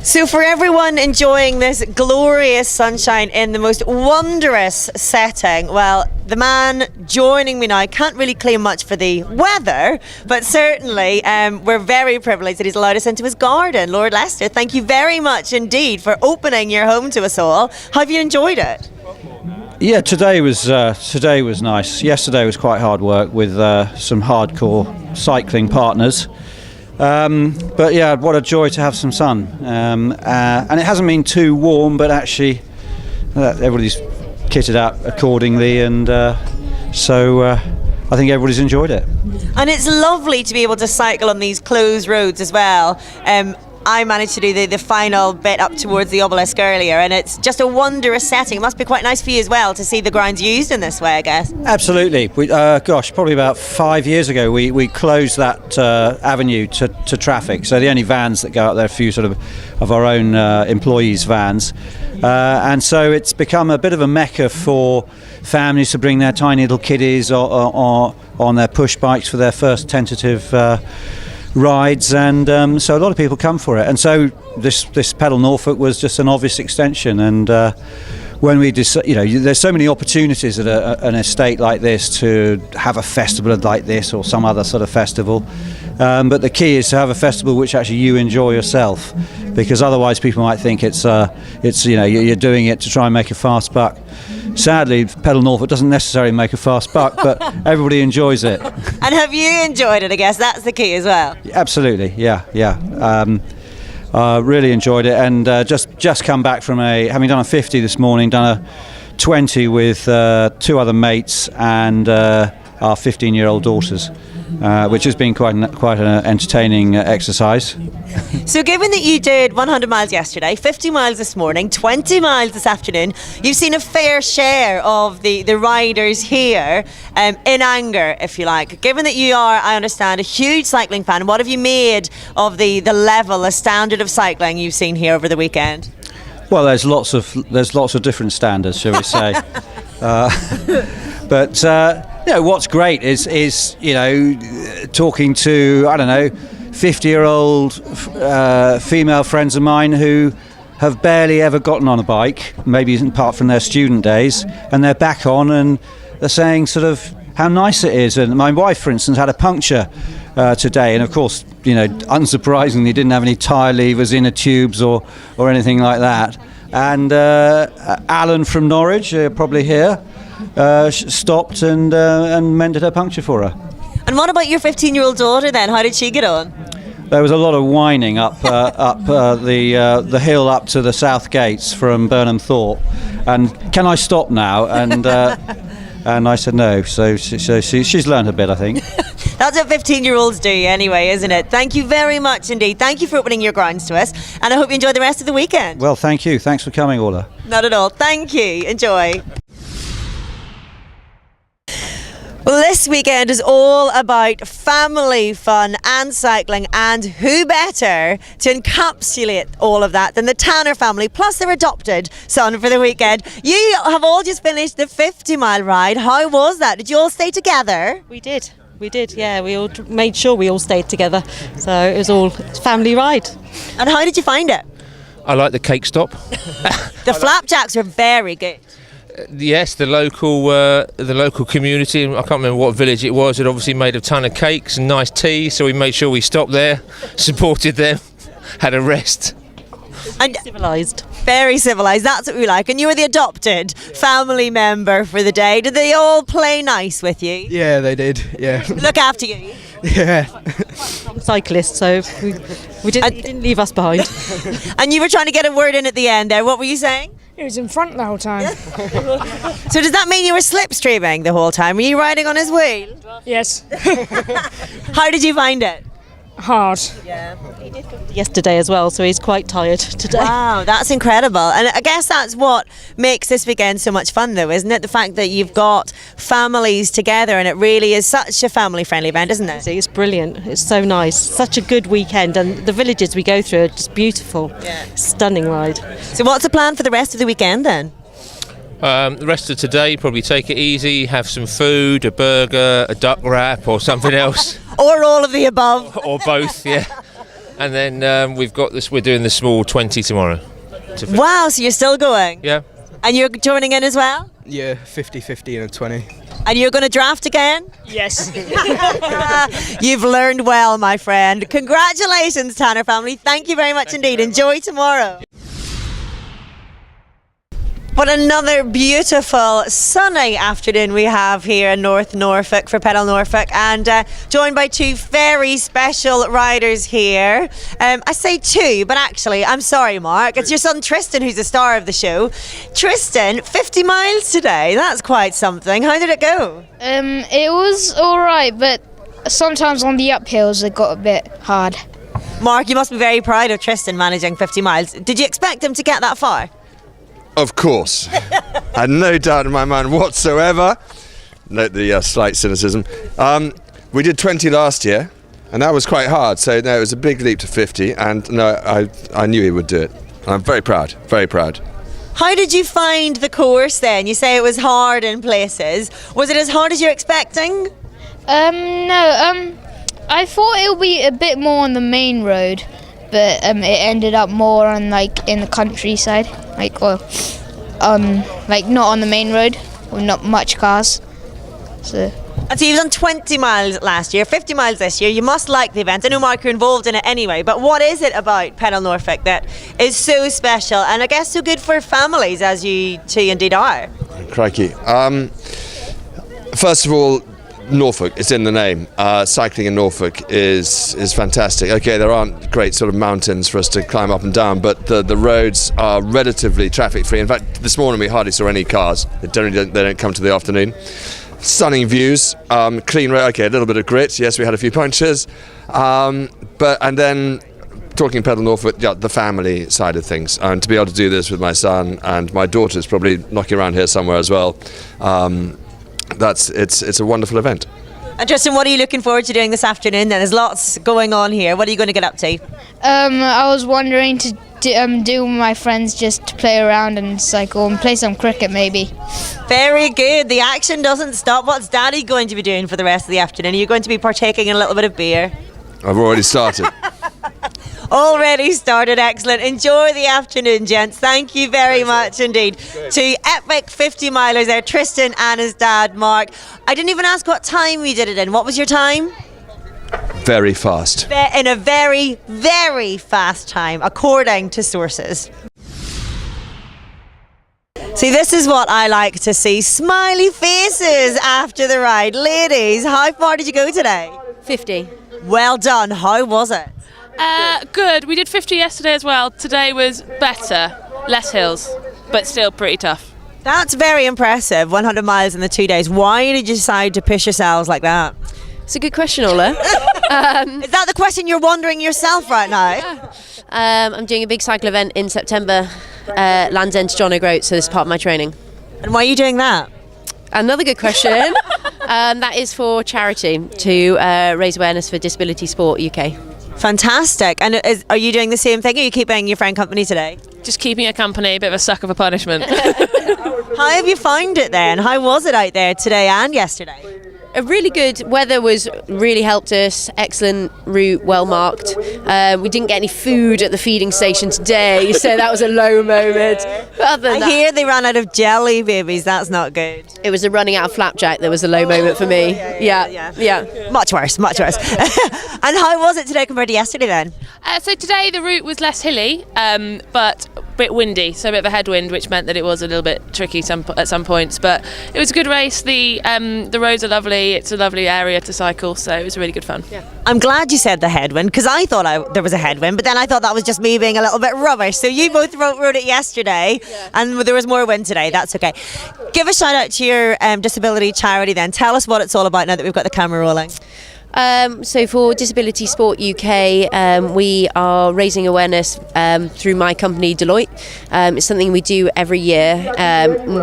So for everyone enjoying this glorious sunshine in the most wondrous setting, well, the man joining me now can't really claim much for the weather, but certainly we're very privileged that he's allowed us into his garden. Lord Lester, thank you very much indeed for opening your home to us all. How have you enjoyed it? Yeah, today was nice. Yesterday was quite hard work with some hardcore cycling partners. But yeah, what a joy to have some sun. And it hasn't been too warm, but actually everybody's kitted out accordingly, and so I think everybody's enjoyed it. And it's lovely to be able to cycle on these closed roads as well. I managed to do the final bit up towards the obelisk earlier, and it's just a wondrous setting. It must be quite nice for you as well to see the grounds used in this way, I guess. Absolutely. Probably about 5 years ago, we closed that avenue to traffic. So the only vans that go out there are a few sort of our own employees' vans. And so it's become a bit of a mecca for families to bring their tiny little kiddies or on their push bikes for their first tentative rides, and so a lot of people come for it, and so this pedal Norfolk was just an obvious extension. And when we there's so many opportunities at an estate like this to have a festival like this or some other sort of festival, but the key is to have a festival which actually you enjoy yourself, because otherwise people might think it's you're doing it to try and make a fast buck. Sadly, pedal Norfolk doesn't necessarily make a fast buck, but everybody enjoys it. And have you enjoyed it? I guess that's the key as well. Absolutely, yeah. Really enjoyed it, and just come back from having done a 50 this morning, done a 20 with two other mates and our 15-year-old daughters, which has been quite an entertaining exercise. So given that you did 100 miles yesterday, 50 miles this morning, 20 miles this afternoon, you've seen a fair share of the riders here in anger, if you like. Given that you are, I understand, a huge cycling fan, what have you made of the level, the standard of cycling you've seen here over the weekend? Well, there's lots of different standards, shall we say. But what's great is talking to 50-year-old female friends of mine who have barely ever gotten on a bike, maybe apart from their student days, and they're back on and they're saying sort of how nice it is. And my wife, for instance, had a puncture today, and of course, unsurprisingly, didn't have any tyre levers, inner tubes, or anything like that. And Alan from Norwich, probably here, stopped and mended her puncture for her. And what about your 15-year-old daughter then? How did she get on? There was a lot of whining up the hill up to the South Gates from Burnham Thorpe, and can I stop now? And and I said no. So she's learned a bit, I think. That's what 15-year-olds do anyway, isn't it? Thank you very much indeed. Thank you for opening your grounds to us, and I hope you enjoy the rest of the weekend. Well, thank you. Thanks for coming, Orla. Not at all. Thank you. Enjoy. Well, this weekend is all about family fun and cycling, and who better to encapsulate all of that than the Tanner family, plus their adopted son for the weekend. You have all just finished the 50-mile ride. How was that? Did you all stay together? We did, yeah. We all made sure we all stayed together. So it was all family ride. And how did you find it? I like the cake stop. The flapjacks are very good. Yes, the local community, I can't remember what village it was, had obviously made a ton of cakes and nice tea, so we made sure we stopped there, supported them, had a rest. And civilised. Very civilised, that's what we like. And you were the adopted family member for the day. Did they all play nice with you? Yeah, they did, yeah. Look after you? Yeah. Cyclists, so we didn't leave us behind. And you were trying to get a word in at the end there. What were you saying? He was in front the whole time. So does that mean you were slipstreaming the whole time? Were you riding on his wheel? Yes. How did you find it? Hard. Yeah. He did go yesterday as well, so he's quite tired today. Wow, that's incredible. And I guess that's what makes this weekend so much fun though, isn't it? The fact that you've got families together, and it really is such a family-friendly event, isn't it? It's brilliant. It's so nice. Such a good weekend, and the villages we go through are just beautiful. Yeah. Stunning ride. So what's the plan for the rest of the weekend then? The rest of today, probably take it easy, have some food, a burger, a duck wrap or something else. Or all of the above. Or both, yeah. And then we've got this. We're doing the small 20 tomorrow. Wow, so you're still going? Yeah. And you're joining in as well? Yeah, 50-50 and a 20. And you're going to draft again? Yes. You've learned well, my friend. Congratulations, Tanner family. Thank you very much indeed. Enjoy tomorrow. What another beautiful sunny afternoon we have here in North Norfolk for Pedal Norfolk, and joined by two very special riders here. I say two, but actually, I'm sorry, Mark, it's your son Tristan who's the star of the show. Tristan, 50 miles today, that's quite something. How did it go? It was alright, but sometimes on the uphills it got a bit hard. Mark, you must be very proud of Tristan managing 50 miles. Did you expect him to get that far? Of course. I had no doubt in my mind whatsoever. Note the slight cynicism. We did 20 last year, and that was quite hard. So, no, it was a big leap to 50, and no, I knew he would do it. I'm very proud, very proud. How did you find the course then? You say it was hard in places. Was it as hard as you're expecting? No, I thought it would be a bit more on the main road, but it ended up more on in the countryside, not on the main road, with not much cars. So. And so you've done 20 miles last year, 50 miles this year. You must like the event. I know, Mark, you're involved in it anyway, but what is it about Pedal Norfolk that is so special and I guess so good for families, as you two indeed are? Crikey. First of all, Norfolk, it's in the name. Cycling in Norfolk is fantastic. Okay, there aren't great sort of mountains for us to climb up and down, but the roads are relatively traffic free. In fact, this morning we hardly saw any cars. They don't come to the afternoon. Stunning views, clean road. Okay, a little bit of grit. Yes, we had a few punctures, and then talking Pedal Norfolk, yeah, the family side of things, and to be able to do this with my son and my daughter's probably knocking around here somewhere as well. It's a wonderful event. And Tristan, what are you looking forward to doing this afternoon then? There's lots going on here. What are you going to get up to? I was wondering to do with my friends, just to play around and cycle and play some cricket maybe. Very good. The action doesn't stop. What's Daddy going to be doing for the rest of the afternoon? Are you going to be partaking in a little bit of beer? I've already started. Already started. Excellent. Enjoy the afternoon, gents. Thank you very much indeed. To epic 50 milers there, Tristan and his dad, Mark. I didn't even ask what time we did it in. What was your time? Very fast. In a very, very fast time, according to sources. See, this is what I like to see. Smiley faces after the ride. Ladies, how far did you go today? 50. Well done. How was it? Good. We did 50 yesterday as well. Today was better. Less hills, but still pretty tough. That's very impressive. 100 miles in the 2 days. Why did you decide to push yourselves like that? It's a good question, Ola. Is that the question you're wondering yourself right now? I'm doing a big cycle event in September, Land's End to John O'Groat, so this is part of my training. And why are you doing that? Another good question. That is for charity, to raise awareness for Disability Sport UK. Fantastic. And are you doing the same thing? Are you keeping your friend company today? Just keeping a company, a bit of a sucker for punishment. How have you found it then? How was it out there today and yesterday? A really good weather really helped us. Excellent route, well marked. We didn't get any food at the feeding station today, so that was a low moment. But other than I hear they ran out of jelly babies. That's not good. It was the running out of flapjack that was a low moment for me. Yeah. Much worse. And how was it today compared to yesterday then? So today the route was less hilly, but a bit windy, so a bit of a headwind, which meant that it was a little bit tricky at some points. But it was a good race. The roads are lovely. It's a lovely area to cycle, so it was really good fun. Yeah. I'm glad you said the headwind, because I thought there was a headwind, but then I thought that was just me being a little bit rubbish. So you both rode it yesterday, and there was more wind today. That's okay. Give a shout out to your disability charity then. Tell us what it's all about now that we've got the camera rolling. So for Disability Sport UK, we are raising awareness through my company Deloitte. It's something we do every year,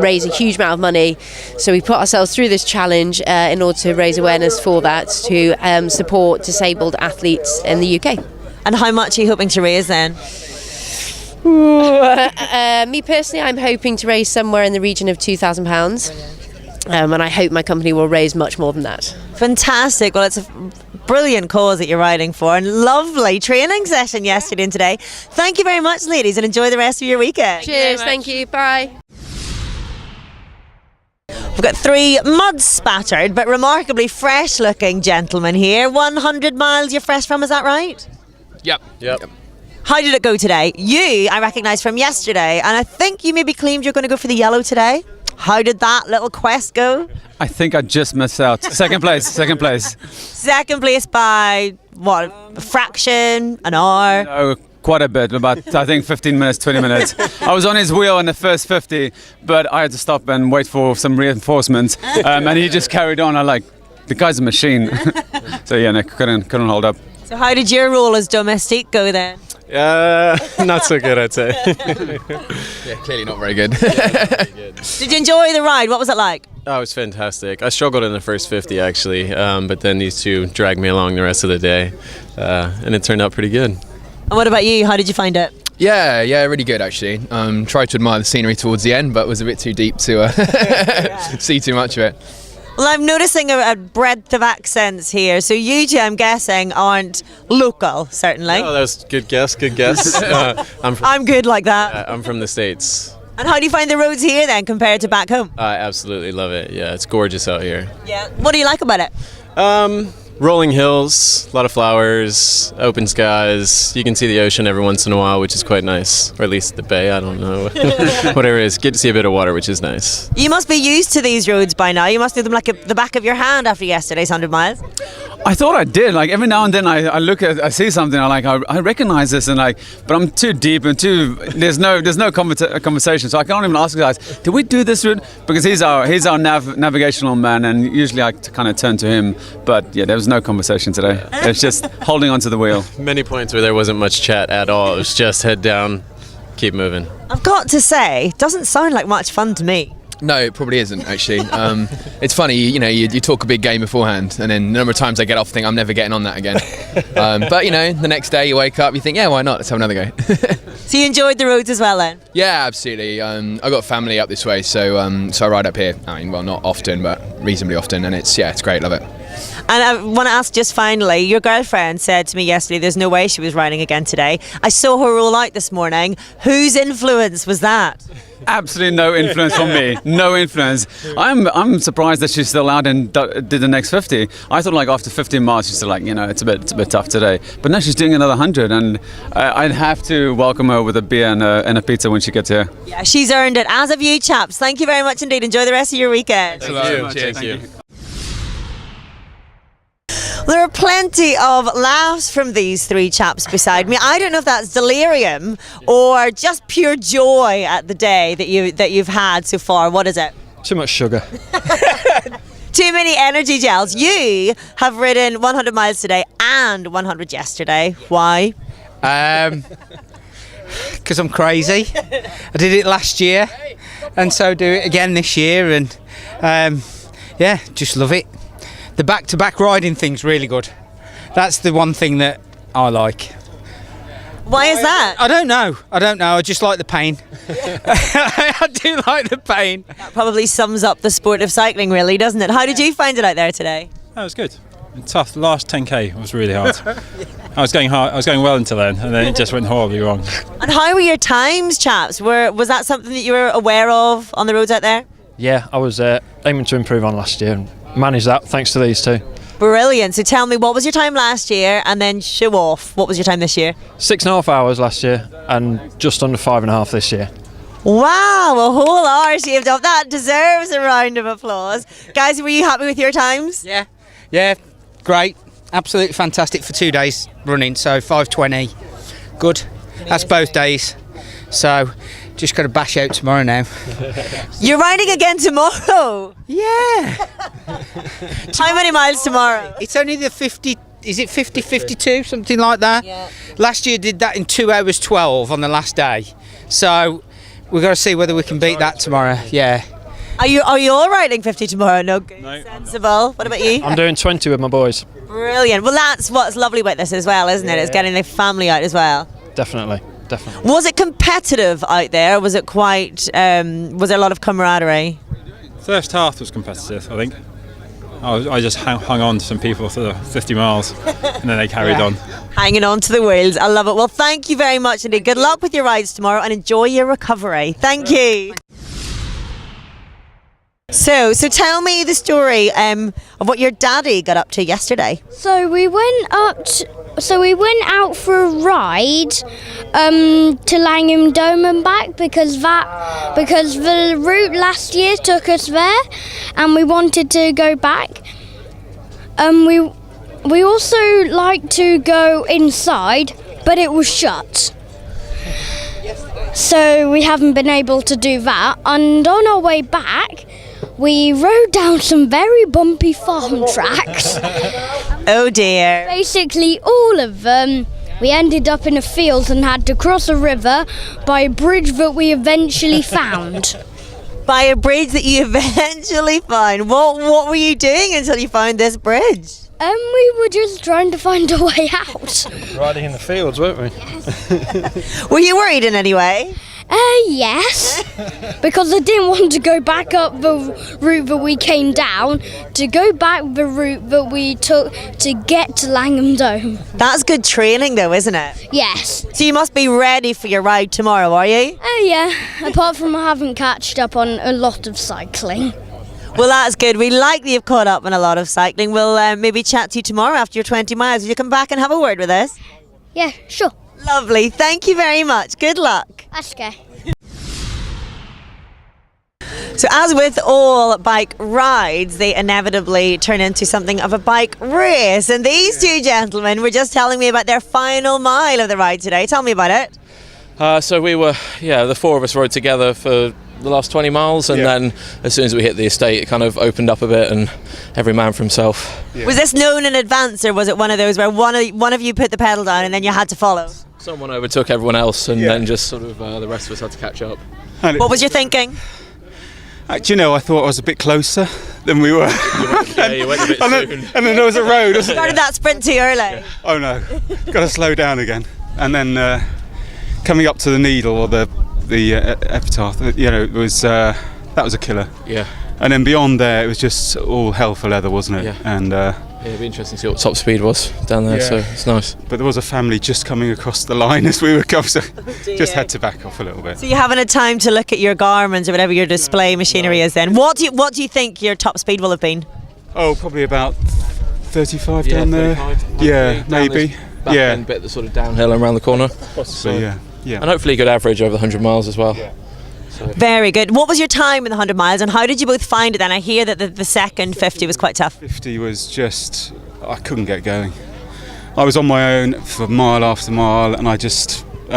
raise a huge amount of money. So we put ourselves through this challenge in order to raise awareness for that, to support disabled athletes in the UK. And how much are you hoping to raise then? Me personally, I'm hoping to raise somewhere in the region of £2,000. And I hope my company will raise much more than that. Fantastic. Well, it's a brilliant cause that you're riding for, and lovely training session yesterday and today. Thank you very much, ladies, and enjoy the rest of your weekend. Cheers, thank you, bye. We've got 3 mud-spattered but remarkably fresh-looking gentlemen here. 100 miles you're fresh from, is that right? Yep. How did it go today? You, I recognise from yesterday, and I think you maybe claimed you're going to go for the yellow today. How did that little quest go? I think I just missed out. Second place. Second place by, what, a fraction, an hour? No, quite a bit, about I think 15 minutes, 20 minutes. I was on his wheel in the first 50, but I had to stop and wait for some reinforcements, and he just carried on. The guy's a machine. So yeah, no, couldn't hold up. So how did your role as domestique go then? Not so good, I'd say. Yeah, clearly not very good. Did you enjoy the ride? What was it like? Oh, it was fantastic. I struggled in the first 50 actually, but then these two dragged me along the rest of the day, and it turned out pretty good. And what about you? How did you find it? Yeah, really good actually. Tried to admire the scenery towards the end, but was a bit too deep to see too much of it. Well, I'm noticing a breadth of accents here. So you two, I'm guessing, aren't local, certainly. Oh, that was good guess. I'm good like that. I'm from the States. And how do you find the roads here then compared to back home? I absolutely love it. Yeah, it's gorgeous out here. Yeah. What do you like about it? Rolling hills, a lot of flowers, open skies. You can see the ocean every once in a while, which is quite nice. Or at least the bay, I don't know. Whatever it is, get to see a bit of water, which is nice. You must be used to these roads by now. You must know them like the back of your hand after yesterday's 100 miles. I thought I did. Every now and then I look at, I see something, I recognize this, and but I'm too deep and there's no conversation, so I can't even ask the guys, did we do this route? Because he's our navigational man, and usually I kind of turn to him. But yeah, there was no conversation today. It's just holding onto the wheel. Many points where there wasn't much chat at all. It was just head down, keep moving. I've got to say, doesn't sound like much fun to me. No, it probably isn't actually. It's funny, you talk a big game beforehand, and then the number of times I get off, think I'm never getting on that again. But the next day you wake up, you think, yeah, why not? Let's have another go. So you enjoyed the roads as well then? Yeah, absolutely. I got family up this way, so I ride up here. I mean, well, not often, but reasonably often, and it's great. Love it. And I want to ask just finally, your girlfriend said to me yesterday there's no way she was riding again today. I saw her roll out this morning. Whose influence was that? Absolutely no influence from me. No influence. I'm surprised that she's still out and did the next 50. I thought after 15 miles she's still it's a bit tough today. But now she's doing another 100, and I'd have to welcome her with a beer and a pizza when she gets here. Yeah, she's earned it. As have you, chaps. Thank you very much indeed. Enjoy the rest of your weekend. Thank you. There are plenty of laughs from these 3 chaps beside me. I don't know if that's delirium or just pure joy at the day that you've had so far. What is it? Too much sugar. Too many energy gels. You have ridden 100 miles today and 100 yesterday. Why? Because I'm crazy. I did it last year, and so do it again this year, and just love it. The back-to-back riding thing's really good. That's the one thing that I like. Why is that? I don't know. I just like the pain. I do like the pain. That probably sums up the sport of cycling, really, doesn't it? How did you find it out there today? That was good. Tough. The last 10k was really hard. I was going well until then, and then it just went horribly wrong. And how were your times, chaps? Was that something that you were aware of on the roads out there? Yeah, I was aiming to improve on last year and managed that thanks to these two. Brilliant. So tell me, what was your time last year, and then show off. What was your time this year? 6.5 hours last year and just under 5.5 this year. Wow, a whole hour shaved off. That deserves a round of applause. Guys, were you happy with your times? Yeah, great. Absolutely fantastic for 2 days running. So 5:20, good. That's both days. So just got to bash out tomorrow now. You're riding again tomorrow? Yeah. How many miles tomorrow? It's only the 50, is it 50, 52, something like that? Yeah. Last year did that in 2 hours 12 on the last day. So we've got to see whether we can beat that tomorrow. Yeah. Are you all riding 50 tomorrow? No. Sensible. What about you? I'm doing 20 with my boys. Brilliant. Well, that's what's lovely about this as well, isn't it? It's getting the family out as well. Definitely. Was it competitive out there? Was it quite? Was there a lot of camaraderie? First half was competitive, I think. I just hung on to some people for the 50 miles, and then they carried on. Hanging on to the wheels. I love it. Well, thank you very much indeed. Good luck with your rides tomorrow and enjoy your recovery. Thank you. So tell me the story of what your daddy got up to yesterday. So we went out for a ride to Langham Dome and back because the route last year took us there, and we wanted to go back. We also like to go inside, but it was shut. So we haven't been able to do that. And on our way back, we rode down some very bumpy farm tracks. Oh dear. Basically all of them. We ended up in a field and had to cross a river by a bridge that we eventually found. By a bridge that you eventually found. What were you doing until you found this bridge? We were just trying to find a way out. Riding in the fields, weren't we? Were you worried in any way? Yes, because I didn't want to go back up the route that we came down, to go back the route that we took to get to Langham Dome. That's good training though, isn't it? Yes. So you must be ready for your ride tomorrow, are you? Yeah, apart from I haven't catched up on a lot of cycling. Well, that's good. We like that you've caught up on a lot of cycling. We'll maybe chat to you tomorrow after your 20 miles. Will you come back and have a word with us? Yeah, sure. Lovely. Thank you very much. Good luck. That's okay. So as with all bike rides, they inevitably turn into something of a bike race. And these two gentlemen were just telling me about their final mile of the ride today. Tell me about it. So we were, the four of us rode together for the last 20 miles, and then as soon as we hit the estate, it kind of opened up a bit, and every man for himself. Was this known in advance, or was it one of those where one of you put the pedal down and then you had to follow? Someone overtook everyone else, and then just sort of the rest of us had to catch up. What was your thinking? Do you know, I thought I was a bit closer than we were. You went a bit soon. And then there was a road. You started that sprint too early. Oh no, got to slow down again. And then coming up to the needle or the epitaph, it was that was a killer. Yeah. And then beyond there, it was just all hell for leather, wasn't it? Yeah. And it'd be interesting to see what top speed was down there. So it's nice. But there was a family just coming across the line as we were coming, so just had to back off a little bit. So you haven't had time to look at your Garmins or whatever your display machinery is. Then what do you think your top speed will have been? Oh, probably about 35 down there. 35, yeah, maybe. Back end bit, the sort of downhill around the corner. Possibly, yeah. And hopefully a good average over the 100 miles as well. Yeah. Very good. What was your time in the 100 miles, and how did you both find it then? I hear that the second 50 was quite tough. 50 was just, I couldn't get going. I was on my own for mile after mile, and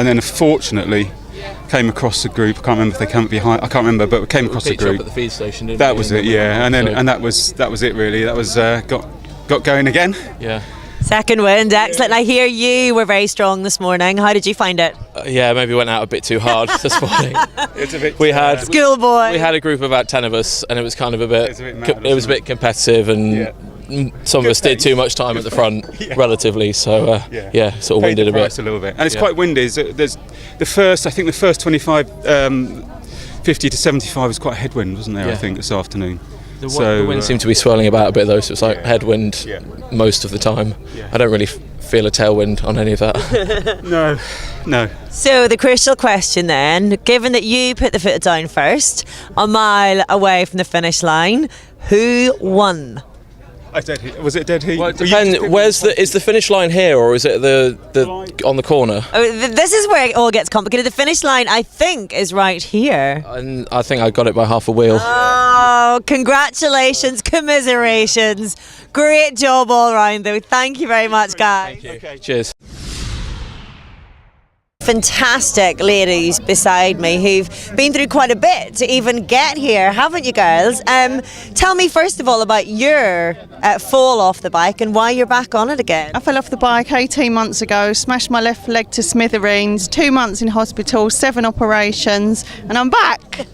then fortunately came across a group. I can't remember if they came behind. I can't remember, but we came across a group. Up at the feed station, didn't that we? was it, yeah. And then and that was it really. That was got going again. Yeah. Second wind, excellent. I hear you were very strong this morning. How did you find it? Maybe went out a bit too hard this morning. It's a bit. We had schoolboy. We had a group of about 10 of us, and it was kind of a bit. It was a bit competitive, and some of us did too much time at the front, relatively. So sort of winded a bit. A little bit, and it's quite windy. There's the first 25, 50 to 75 was quite a headwind, wasn't there? I think this afternoon. The wind seemed to be swirling about a bit though, so it's like headwind most of the time. I don't really feel a tailwind on any of that. No. So the crucial question then, given that you put the foot down first, a mile away from the finish line, who won? Was it dead heat? Well, it depends. Is the finish line here, or is it the on the corner? This is where it all gets complicated. The finish line, I think, is right here. And I think I got it by half a wheel. Oh, congratulations, commiserations. Great job all round, though. Thank you very much, guys. Thank you. Okay. Cheers. Fantastic ladies beside me who've been through quite a bit to even get here, haven't you, girls? Tell me first of all about your fall off the bike and why you're back on it again. I fell off the bike 18 months ago, smashed my left leg to smithereens, 2 months in hospital, 7 operations, and I'm back.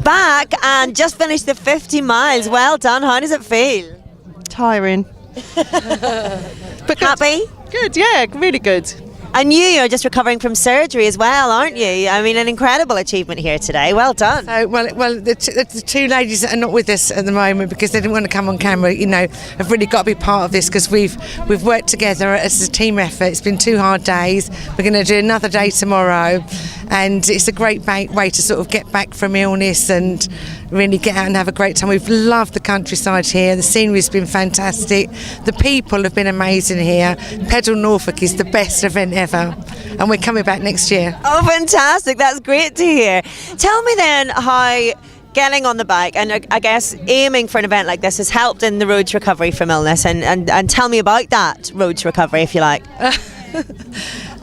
Back and just finished the 50 miles. Well done. How does it feel? Tiring. But happy? Good, yeah, really good. And you are just recovering from surgery as well, aren't you? I mean, an incredible achievement here today. Well done. So, well, the two ladies that are not with us at the moment because they didn't want to come on camera, have really got to be part of this because we've worked together as a team effort. It's been 2 hard days. We're going to do another day tomorrow, and it's a great way to sort of get back from illness and really get out and have a great time. We've loved the countryside here. The scenery's been fantastic. The people have been amazing here. Pedal Norfolk is the best event ever, and we're coming back next year. Oh, fantastic. That's great to hear. Tell me then how getting on the bike and I guess aiming for an event like this has helped in the road to recovery from illness, and tell me about that road to recovery, if you like.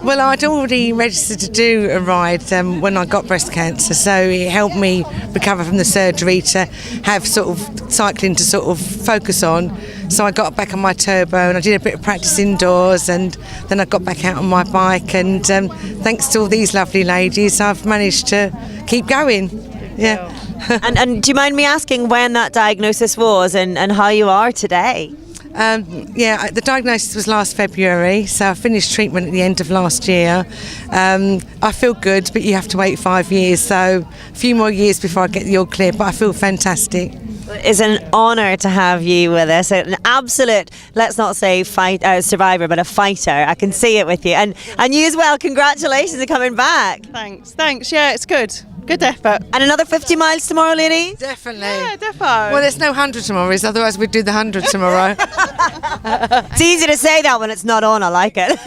Well, I'd already registered to do a ride when I got breast cancer, so it helped me recover from the surgery to have sort of cycling to sort of focus on. So I got back on my turbo and I did a bit of practice indoors, and then I got back out on my bike, and thanks to all these lovely ladies I've managed to keep going. Yeah. and do you mind me asking when that diagnosis was and how you are today? The diagnosis was last February, so I finished treatment at the end of last year. I feel good, but you have to wait 5 years, so a few more years before I get the all clear, but I feel fantastic. It's an honour to have you with us. An absolute, let's not say survivor, but a fighter. I can see it with you. And you as well, congratulations on coming back. Thanks. Yeah, it's good. Good effort. And another 50 miles tomorrow, ladies? Definitely. Yeah, defo. Well, there's no 100 tomorrow, otherwise we'd do the 100 tomorrow. It's easy to say that when it's not on. I like it.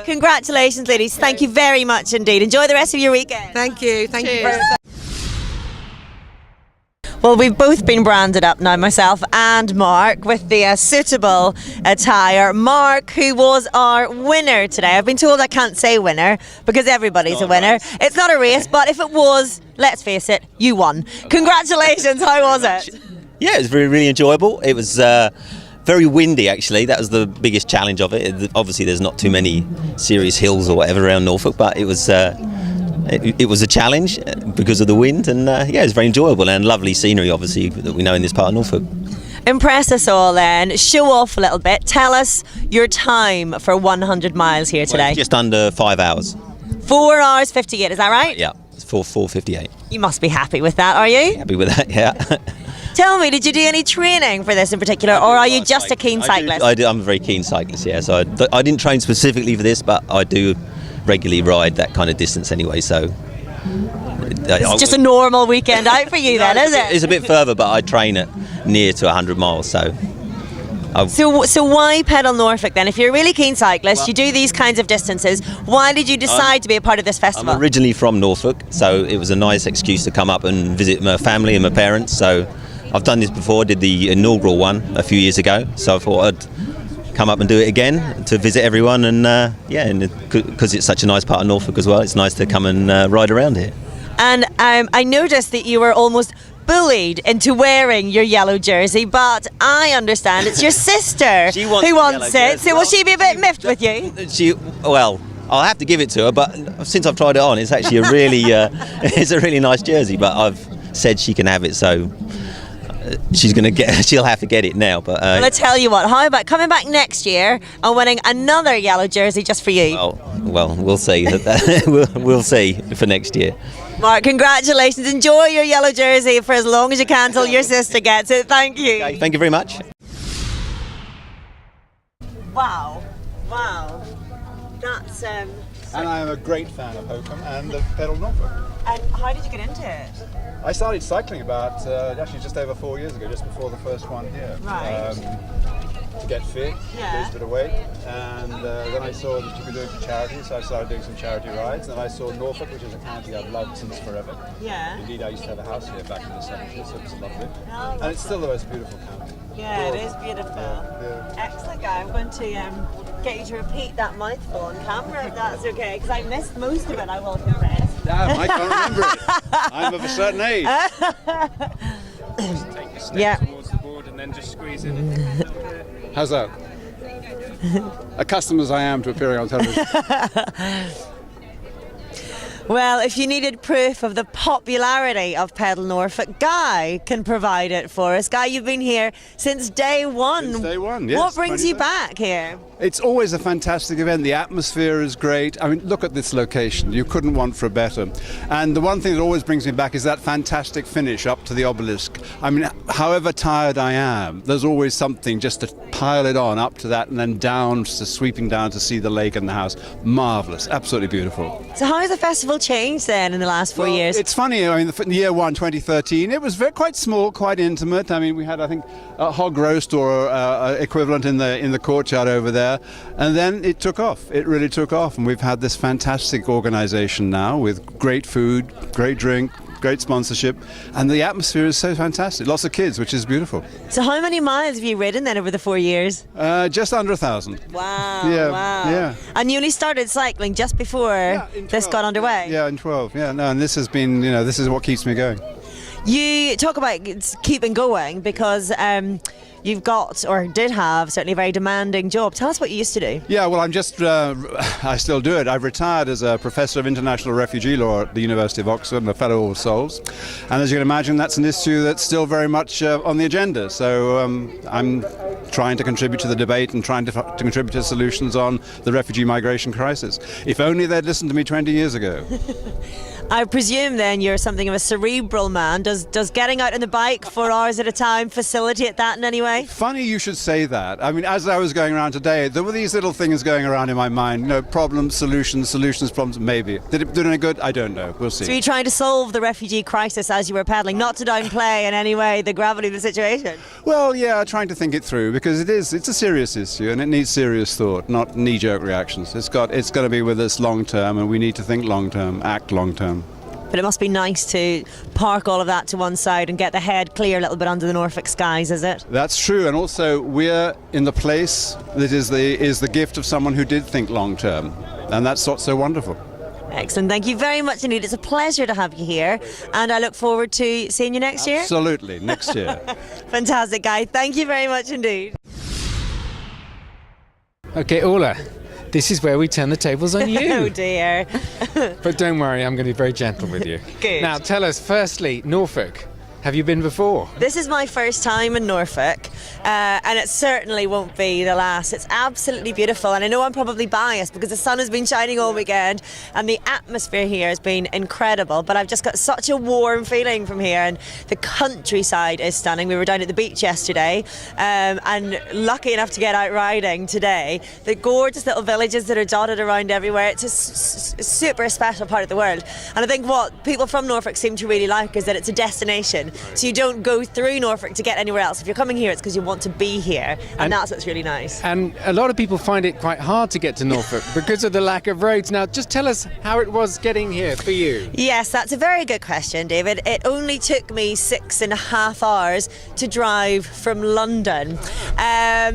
Congratulations, ladies. Thank you very much indeed. Enjoy the rest of your weekend. Thank you. Thank you very much. Well, we've both been branded up now, myself and Mark, with the suitable attire. Mark, who was our winner today. I've been told I can't say winner because everybody's a winner. It's not a race, but if it was, let's face it, you won. Congratulations. How was it? Yeah, it was really, really enjoyable. It was very windy, actually. That was the biggest challenge of it. Obviously, there's not too many serious hills or whatever around Norfolk, but it was a challenge because of the wind, and it was very enjoyable and lovely scenery, obviously, that we know in this part of Norfolk. Impress us all then. Show off a little bit. Tell us your time for 100 miles here today. Well, it's just under 5 hours. 4 hours 58, is that right? Yeah, it's 4:58. You must be happy with that, are you? Happy with that, yeah. Tell me, did you do any training for this in particular, or are you just a keen cyclist? I'm a very keen cyclist, yeah. So I didn't train specifically for this, but I do regularly ride that kind of distance anyway, so it's just a normal weekend out for you then, is it? It's a bit further, but I train at near to 100 miles, so why pedal Norfolk then? If you're a really keen cyclist, you do these kinds of distances, why did you decide to be a part of this festival? I'm originally from Norfolk, so it was a nice excuse to come up and visit my family and my parents. So I've done this before, did the inaugural one a few years ago, so I thought I'd come up and do it again to visit everyone, and because it's such a nice part of Norfolk as well, it's nice to come and ride around here. And I noticed that you were almost bullied into wearing your yellow jersey, but I understand it's your sister who wants it, so will she be a bit miffed with you? Well, I'll have to give it to her, but since I've tried it on, it's actually a really it's a really nice jersey, but I've said she can have it, so she'll have to get it now. But well, I tell you what, how about coming back next year and winning another yellow jersey just for you? Well, we'll see. We'll see for next year. Mark, congratulations. Enjoy your yellow jersey for as long as you can till your sister gets it. Thank you. Okay, thank you very much. Wow. That's And I am a great fan of Hokum and of Pedal Norfolk. And how did you get into it? I started cycling about actually just over 4 years ago, just before the first one here. Right. To get fit, lose a bit of weight, and then I saw that you could do it for charity, so I started doing some charity rides. And then I saw Norfolk, which is a county I've loved since forever. Yeah. Indeed, I used to have a house here back in the 70s, so it's lovely. Oh, and it's still the most beautiful county. Yeah, it is beautiful. Yeah. Excellent, guy. I'm going to get you to repeat that mouthful on camera, if that's okay, because I missed most of it, I will confess. Damn, I can't remember it. I'm of a certain age. Just take a step towards the board and then just squeeze in. How's that? Accustomed as I am to appearing on television. Well, if you needed proof of the popularity of Pedal Norfolk, Guy can provide it for us. Guy, you've been here since day one. Since day one, yes. What brings you back here? It's always a fantastic event. The atmosphere is great. I mean, look at this location. You couldn't want for a better. And the one thing that always brings me back is that fantastic finish up to the obelisk. I mean, however tired I am, there's always something just to pile it on up to that and then down, to sweeping down to see the lake and the house. Marvellous. Absolutely beautiful. So how has the festival changed then in the last 4 years? It's funny, I mean, the year one, 2013, it was quite small, quite intimate. I mean, we had, I think, a hog roast or equivalent in the courtyard over there. And then it took off. It really took off. And we've had this fantastic organisation now with great food, great drink, great sponsorship. And the atmosphere is so fantastic. Lots of kids, which is beautiful. So how many miles have you ridden then over the 4 years? Just under 1,000. Wow. Yeah, wow. yeah. And you only started cycling just before this got underway? Yeah, in 12. Yeah, no, and this has been, this is what keeps me going. You talk about keeping going because you've got, or did have, certainly a very demanding job. Tell us what you used to do. Yeah, well, I still do it. I've retired as a professor of international refugee law at the University of Oxford and a fellow of All Souls. And as you can imagine, that's an issue that's still very much on the agenda. So I'm trying to contribute to the debate and trying to contribute to solutions on the refugee migration crisis. If only they'd listened to me 20 years ago. I presume then you're something of a cerebral man. Does getting out on the bike 4 hours at a time facilitate that in any way? Funny you should say that. I mean, as I was going around today, there were these little things going around in my mind. Problems, solutions, problems, maybe. Did it do any good? I don't know. We'll see. So you're trying to solve the refugee crisis as you were pedalling, not to downplay in any way the gravity of the situation? Well, yeah, trying to think it through because it's a serious issue and it needs serious thought, not knee-jerk reactions. It's got to be with us long term and we need to think long term, act long term. But it must be nice to park all of that to one side and get the head clear a little bit under the Norfolk skies, is it? That's true, and also we're in the place that is the gift of someone who did think long term, and that's what's so wonderful. Excellent, thank you very much indeed. It's a pleasure to have you here, and I look forward to seeing you next year. Absolutely, next year. Fantastic, Guy. Thank you very much indeed. Okay, Orla. This is where we turn the tables on you. Oh dear. But don't worry, I'm going to be very gentle with you. Good. Now tell us, firstly, Norfolk. Have you been before? This is my first time in Norfolk, and it certainly won't be the last. It's absolutely beautiful, and I know I'm probably biased because the sun has been shining all weekend and the atmosphere here has been incredible, but I've just got such a warm feeling from here, and the countryside is stunning. We were down at the beach yesterday and lucky enough to get out riding today. The gorgeous little villages that are dotted around everywhere. It's a super special part of the world, and I think what people from Norfolk seem to really like is that it's a destination. So you don't go through Norfolk to get anywhere else. If you're coming here, it's because you want to be here, and that's what's really nice. And a lot of people find it quite hard to get to Norfolk because of the lack of roads. Now, just tell us how it was getting here for you. Yes, that's a very good question, David. It only took me 6.5 hours to drive from London.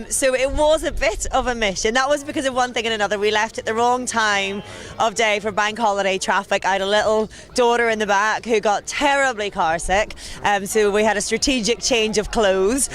So it was a bit of a mission. That was because of one thing and another. We left at the wrong time of day for bank holiday traffic. I had a little daughter in the back who got terribly car sick. So we had a strategic change of clothes.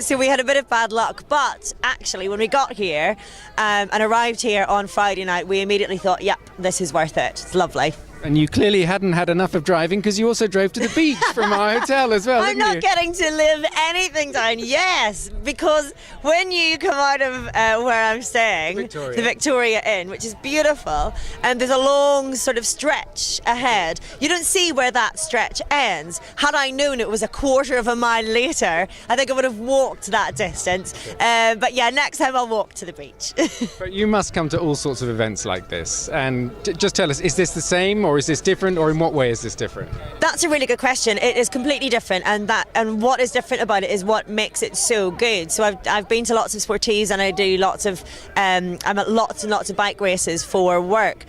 So we had a bit of bad luck. But actually, when we got here and arrived here on Friday night, we immediately thought, yep, this is worth it. It's lovely. And you clearly hadn't had enough of driving because you also drove to the beach from our hotel as well, I'm not getting to live anything down. Yes, because when you come out of where I'm staying, the Victoria Inn, which is beautiful, and there's a long sort of stretch ahead, you don't see where that stretch ends. Had I known it was a quarter of a mile later, I think I would have walked that distance. But yeah, next time I'll walk to the beach. But you must come to all sorts of events like this. And just tell us, is this the same or is this different, or in what way is this different? That's a really good question. It is completely different, and what is different about it is what makes it so good. So I've been to lots of sportees, and I do lots of I'm at lots and lots of bike races for work.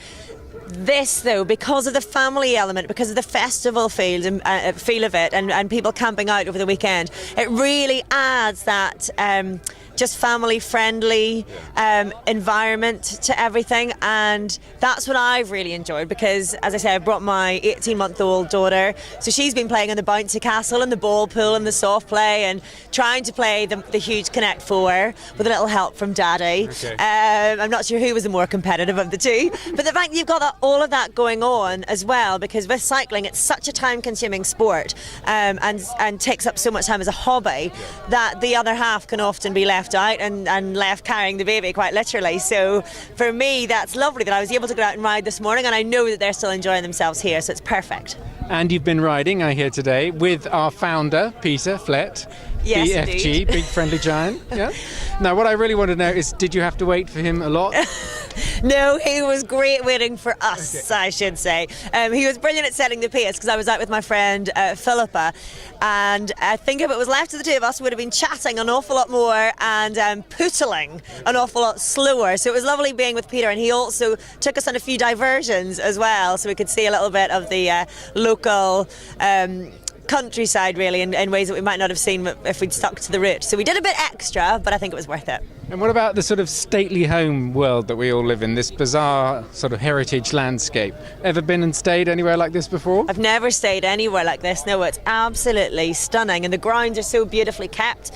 This, though, because of the family element, because of the festival feel of it, and people camping out over the weekend, it really adds that just family friendly environment to everything, and that's what I've really enjoyed, because as I say, I brought my 18-month-old daughter, so she's been playing in the bouncy castle and the ball pool and the soft play and trying to play the huge Connect 4 with a little help from Daddy. Okay. I'm not sure who was the more competitive of the two, but the fact that you've got all of that going on as well, because with cycling it's such a time-consuming sport and takes up so much time as a hobby that the other half can often be left out and left carrying the baby, quite literally. So for me, that's lovely that I was able to go out and ride this morning, and I know that they're still enjoying themselves here, so it's perfect. And you've been riding, I hear today, with our founder, Peter Flett. Yes, BFG, indeed. Big Friendly Giant. Yeah. Now, what I really want to know is, did you have to wait for him a lot? No, he was great waiting for us, I should say. He was brilliant at setting the pace, because I was out with my friend Philippa, and I think if it was left to the two of us, we would have been chatting an awful lot more and pootling an awful lot slower. So it was lovely being with Peter, and he also took us on a few diversions as well, so we could see a little bit of the local countryside, really, in ways that we might not have seen if we'd stuck to the route. So we did a bit extra, but I think it was worth it. And what about the sort of stately home world that we all live in, this bizarre sort of heritage landscape? Ever been and stayed anywhere like this before? I've never stayed anywhere like this. No, it's absolutely stunning, and the grounds are so beautifully kept.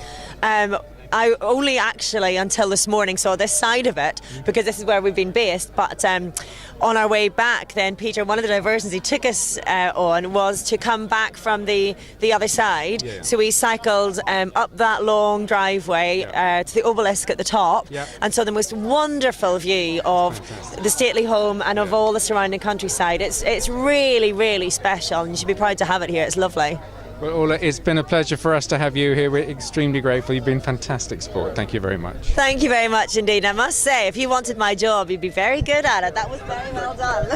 I only actually until this morning saw this side of it, because this is where we've been based, but on our way back then, Peter, one of the diversions he took us on was to come back from the other side. So we cycled up that long driveway to the obelisk at the top, and saw the most wonderful view of the stately home and of all the surrounding countryside. It's really, really special, and you should be proud to have it here. It's lovely. Well, Orla, it's been a pleasure for us to have you here. We're extremely grateful. You've been fantastic sport. Thank you very much. Thank you very much indeed. I must say, if you wanted my job, you'd be very good at it. That was very well done.